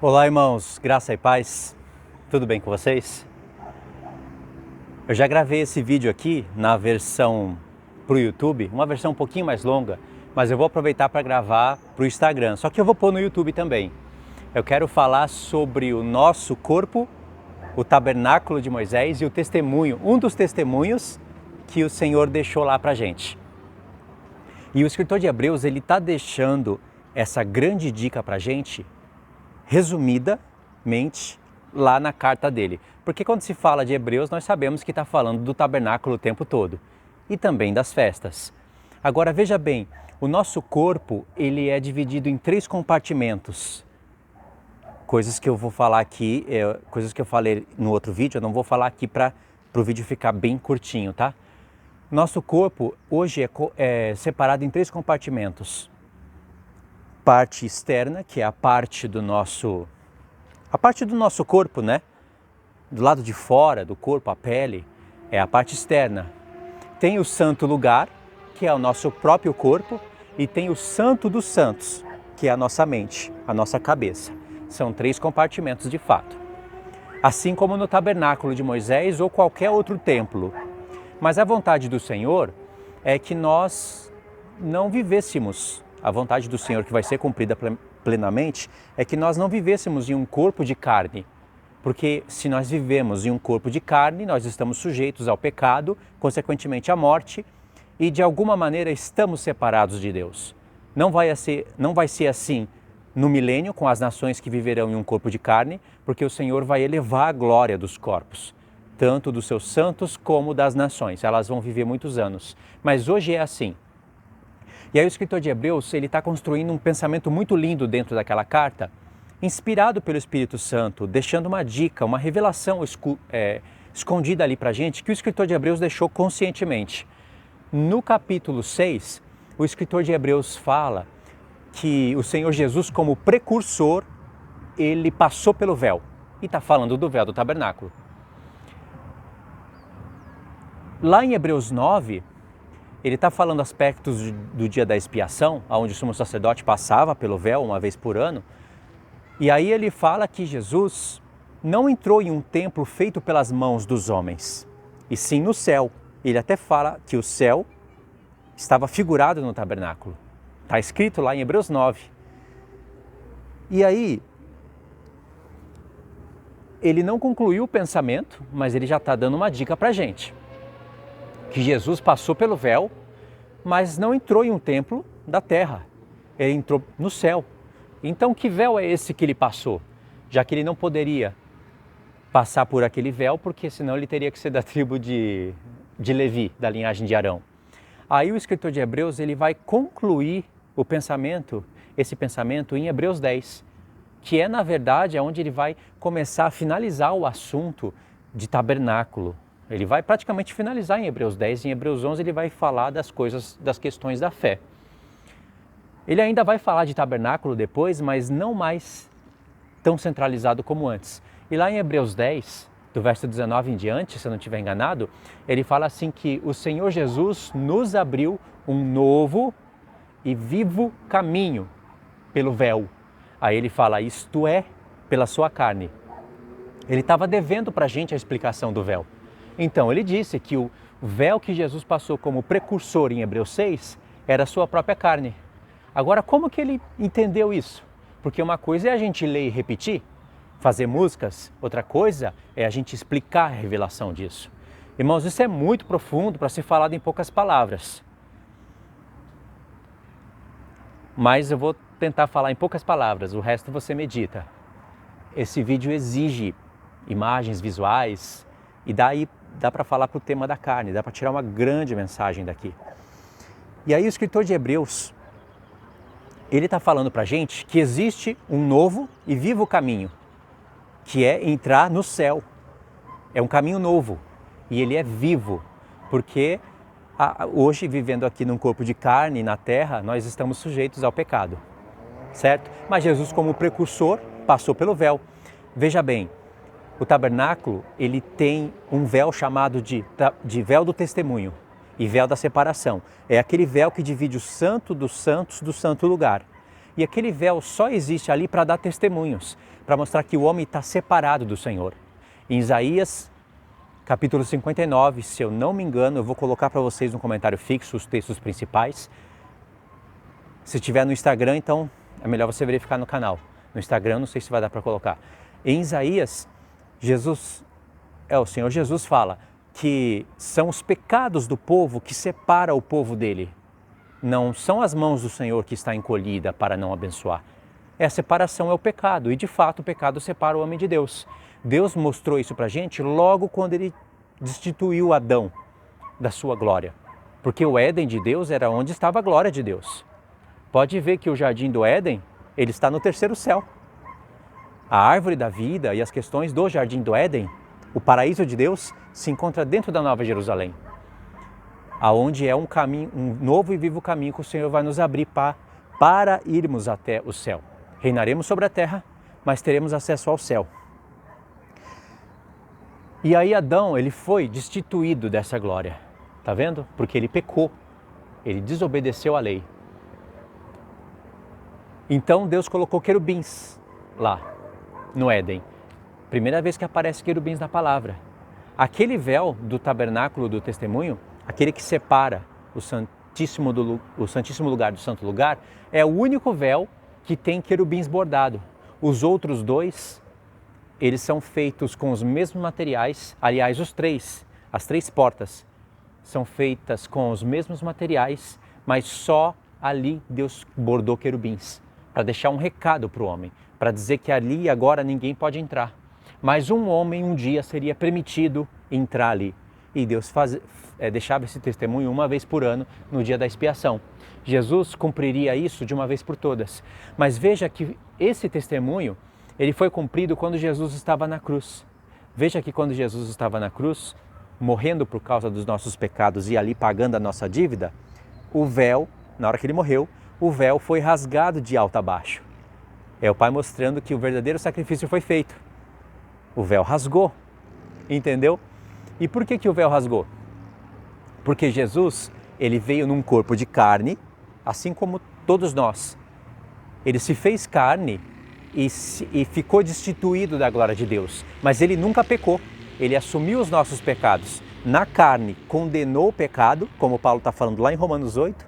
Olá, irmãos, graça e paz, tudo bem com vocês? Eu já gravei esse vídeo aqui na versão para o YouTube, uma versão um pouquinho mais longa, mas eu vou aproveitar para gravar para o Instagram, só que eu vou pôr no YouTube também. Eu quero falar sobre o nosso corpo, o tabernáculo de Moisés e o testemunho, um dos testemunhos que o Senhor deixou lá para a gente. E o escritor de Hebreus, ele está deixando essa grande dica para a gente, resumidamente, lá na carta dele. Porque quando se fala de Hebreus, nós sabemos que está falando do tabernáculo o tempo todo. E também das festas. Agora, veja bem, o nosso corpo, ele é dividido em 3 compartimentos. Coisas que eu vou falar aqui, coisas que eu falei no outro vídeo, eu não vou falar aqui para o vídeo ficar bem curtinho, tá? Nosso corpo hoje é separado em 3 compartimentos. Parte externa, que é a parte do nosso corpo, né? Do lado de fora do corpo, a pele, é a parte externa. Tem o santo lugar, que é o nosso próprio corpo, e tem o santo dos santos, que é a nossa mente, a nossa cabeça. São 3 compartimentos de fato. Assim como no tabernáculo de Moisés ou qualquer outro templo. Mas a vontade do Senhor é que nós não vivêssemos. A vontade do Senhor que vai ser cumprida plenamente é que nós não vivêssemos em um corpo de carne. Porque se nós vivemos em um corpo de carne, nós estamos sujeitos ao pecado, consequentemente à morte, e de alguma maneira estamos separados de Deus. Não vai ser assim no milênio com as nações que viverão em um corpo de carne, porque o Senhor vai elevar a glória dos corpos, tanto dos seus santos como das nações. Elas vão viver muitos anos. Mas hoje é assim. E aí o escritor de Hebreus, ele está construindo um pensamento muito lindo dentro daquela carta, inspirado pelo Espírito Santo, deixando uma dica, uma revelação escondida ali para a gente, que o escritor de Hebreus deixou conscientemente. No capítulo 6, o escritor de Hebreus fala que o Senhor Jesus, como precursor, ele passou pelo véu. E está falando do véu do tabernáculo. Lá em Hebreus 9, ele está falando aspectos do dia da expiação, onde o sumo sacerdote passava pelo véu uma vez por ano. E aí ele fala que Jesus não entrou em um templo feito pelas mãos dos homens, e sim no céu. Ele até fala que o céu estava figurado no tabernáculo. Está escrito lá em Hebreus 9. E aí, ele não concluiu o pensamento, mas ele já está dando uma dica para a gente. Que Jesus passou pelo véu, mas não entrou em um templo da terra. Ele entrou no céu. Então, que véu é esse que ele passou? Já que ele não poderia passar por aquele véu, porque senão ele teria que ser da tribo de Levi, da linhagem de Arão. Aí o escritor de Hebreus, ele vai concluir esse pensamento em Hebreus 10, que é, na verdade, onde ele vai começar a finalizar o assunto de tabernáculo. Ele vai praticamente finalizar em Hebreus 10, em Hebreus 11 ele vai falar das questões da fé. Ele ainda vai falar de tabernáculo depois, mas não mais tão centralizado como antes. E lá em Hebreus 10, do verso 19 em diante, se eu não estiver enganado, ele fala assim que o Senhor Jesus nos abriu um novo e vivo caminho pelo véu. Aí ele fala, isto é, pela sua carne. Ele estava devendo para a gente a explicação do véu. Então, ele disse que o véu que Jesus passou como precursor em Hebreus 6 era a sua própria carne. Agora, como que ele entendeu isso? Porque uma coisa é a gente ler e repetir, fazer músicas, outra coisa é a gente explicar a revelação disso. Irmãos, isso é muito profundo para ser falado em poucas palavras. Mas eu vou tentar falar em poucas palavras, o resto você medita. Esse vídeo exige imagens visuais e daí dá para falar para o tema da carne, dá para tirar uma grande mensagem daqui. E aí o escritor de Hebreus, ele está falando para a gente que existe um novo e vivo caminho, que é entrar no céu. É um caminho novo e ele é vivo, porque hoje, vivendo aqui num corpo de carne, na terra, nós estamos sujeitos ao pecado, certo? Mas Jesus, como precursor, passou pelo véu. Veja bem, o tabernáculo, ele tem um véu chamado de véu do testemunho e véu da separação. É aquele véu que divide o santo dos santos do santo lugar. E aquele véu só existe ali para dar testemunhos, para mostrar que o homem está separado do Senhor. Em Isaías, capítulo 59, se eu não me engano, eu vou colocar para vocês no comentário fixo os textos principais. Se tiver no Instagram, então é melhor você verificar no canal. No Instagram, não sei se vai dar para colocar. Em Isaías, o Senhor Jesus fala que são os pecados do povo que separa o povo dele. Não são as mãos do Senhor que está encolhida para não abençoar. A separação é o pecado, e de fato o pecado separa o homem de Deus. Deus mostrou isso para a gente logo quando ele destituiu Adão da sua glória. Porque o Éden de Deus era onde estava a glória de Deus. Pode ver que o jardim do Éden, ele está no terceiro céu. A árvore da vida e as questões do jardim do Éden, o paraíso de Deus, se encontra dentro da Nova Jerusalém, aonde é um caminho, um novo e vivo caminho que o Senhor vai nos abrir para irmos até o céu. Reinaremos sobre a terra, mas teremos acesso ao céu. E aí Adão, ele foi destituído dessa glória, tá vendo? Porque ele pecou, ele desobedeceu à lei. Então Deus colocou querubins lá no Éden. Primeira vez que aparece querubins na palavra. Aquele véu do tabernáculo do testemunho, aquele que separa o santíssimo lugar do santo lugar, é o único véu que tem querubins bordado. Os outros dois, eles são feitos com os mesmos materiais. Aliás, as três portas são feitas com os mesmos materiais, mas só ali Deus bordou querubins, para deixar um recado para o homem, para dizer que ali e agora ninguém pode entrar. Mas um homem um dia seria permitido entrar ali. E Deus deixava esse testemunho uma vez por ano, no dia da expiação. Jesus cumpriria isso de uma vez por todas. Mas veja que esse testemunho, ele foi cumprido quando Jesus estava na cruz. Veja que quando Jesus estava na cruz, morrendo por causa dos nossos pecados e ali pagando a nossa dívida, o véu, na hora que ele morreu, o véu foi rasgado de alto a baixo. É o Pai mostrando que o verdadeiro sacrifício foi feito. O véu rasgou, entendeu? E por que o véu rasgou? Porque Jesus, ele veio num corpo de carne, assim como todos nós. Ele se fez carne e ficou destituído da glória de Deus. Mas ele nunca pecou, ele assumiu os nossos pecados. Na carne, condenou o pecado, como Paulo está falando lá em Romanos 8,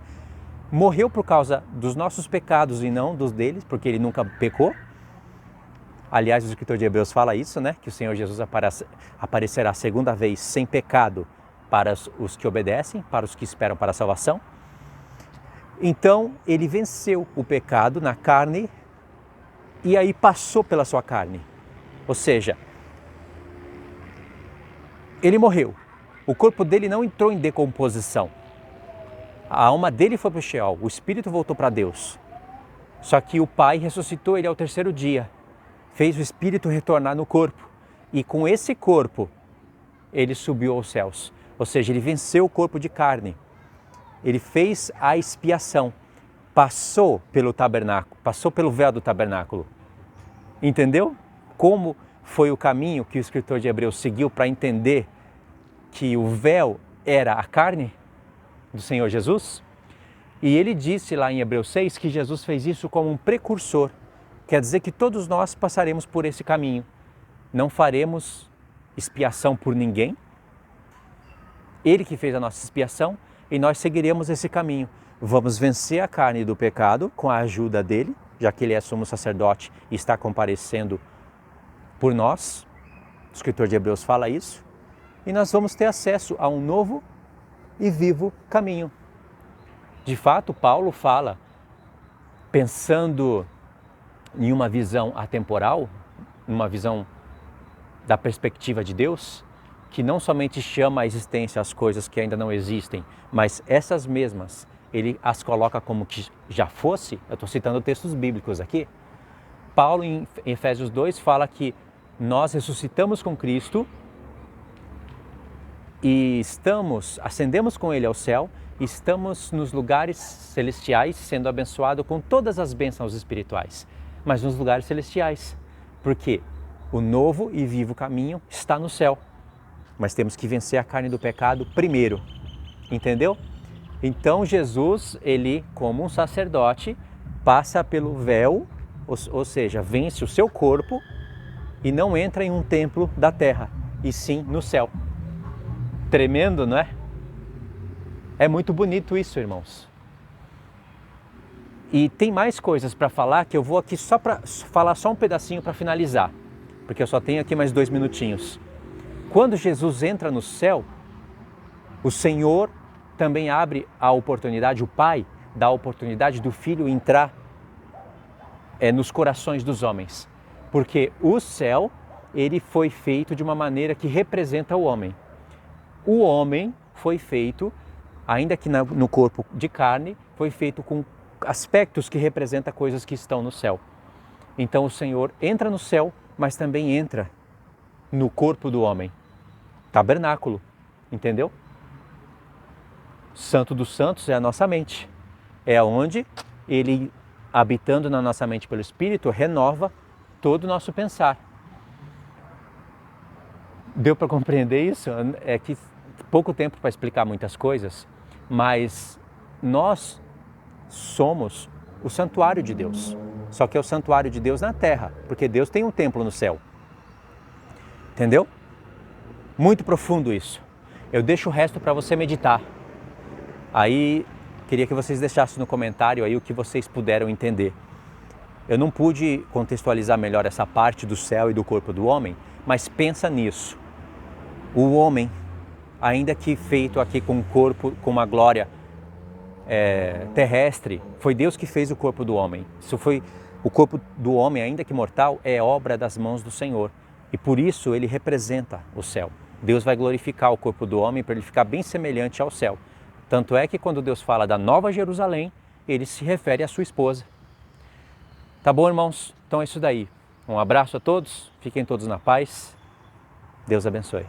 morreu por causa dos nossos pecados e não dos deles, porque ele nunca pecou. Aliás, o escritor de Hebreus fala isso, né? Que o Senhor Jesus aparecerá a segunda vez sem pecado para os que obedecem, para os que esperam para a salvação. Então, ele venceu o pecado na carne e aí passou pela sua carne. Ou seja, ele morreu. O corpo dele não entrou em decomposição. A alma dele foi para o Sheol, o espírito voltou para Deus. Só que o Pai ressuscitou ele ao terceiro dia, fez o espírito retornar no corpo. E com esse corpo, ele subiu aos céus. Ou seja, ele venceu o corpo de carne. Ele fez a expiação, passou pelo tabernáculo, passou pelo véu do tabernáculo. Entendeu? Como foi o caminho que o escritor de Hebreus seguiu para entender que o véu era a carne do Senhor Jesus? E ele disse lá em Hebreus 6 que Jesus fez isso como um precursor. Quer dizer que todos nós passaremos por esse caminho. Não faremos expiação por ninguém. Ele que fez a nossa expiação e nós seguiremos esse caminho. Vamos vencer a carne do pecado com a ajuda dele, já que ele é sumo sacerdote e está comparecendo por nós. O escritor de Hebreus fala isso. E nós vamos ter acesso a um novo e vivo caminho. De fato, Paulo fala, pensando em uma visão atemporal, uma visão da perspectiva de Deus, que não somente chama à existência as coisas que ainda não existem, mas essas mesmas, ele as coloca como que já fosse. Eu estou citando textos bíblicos aqui. Paulo, em Efésios 2, fala que nós ressuscitamos com Cristo e ascendemos com ele ao céu, e estamos nos lugares celestiais sendo abençoados com todas as bênçãos espirituais, mas nos lugares celestiais, porque o novo e vivo caminho está no céu, mas temos que vencer a carne do pecado primeiro, entendeu? Então Jesus, ele como um sacerdote, passa pelo véu, ou seja, vence o seu corpo e não entra em um templo da terra, e sim no céu. Tremendo, não é? É muito bonito isso, irmãos. E tem mais coisas para falar que eu vou aqui só para falar só um pedacinho para finalizar, porque eu só tenho aqui mais 2 minutinhos. Quando Jesus entra no céu, o Senhor também abre a oportunidade, o Pai dá a oportunidade do Filho entrar nos corações dos homens, porque o céu ele foi feito de uma maneira que representa o homem. O homem foi feito, ainda que no corpo de carne, foi feito com aspectos que representam coisas que estão no céu. Então o Senhor entra no céu, mas também entra no corpo do homem. Tabernáculo, entendeu? Santo dos Santos é a nossa mente. É onde ele, habitando na nossa mente pelo Espírito, renova todo o nosso pensar. Deu para compreender isso? É que pouco tempo para explicar muitas coisas, mas nós somos o santuário de Deus. Só que é o santuário de Deus na terra, porque Deus tem um templo no céu. Entendeu? Muito profundo isso. Eu deixo o resto para você meditar. Aí, queria que vocês deixassem no comentário aí o que vocês puderam entender. Eu não pude contextualizar melhor essa parte do céu e do corpo do homem, mas pensa nisso. O homem, ainda que feito aqui com um corpo, com uma glória terrestre, foi Deus que fez o corpo do homem. Isso foi o corpo do homem, ainda que mortal, é obra das mãos do Senhor. E por isso ele representa o céu. Deus vai glorificar o corpo do homem para ele ficar bem semelhante ao céu. Tanto é que quando Deus fala da Nova Jerusalém, ele se refere à sua esposa. Tá bom, irmãos? Então é isso daí. Um abraço a todos, fiquem todos na paz. Deus abençoe.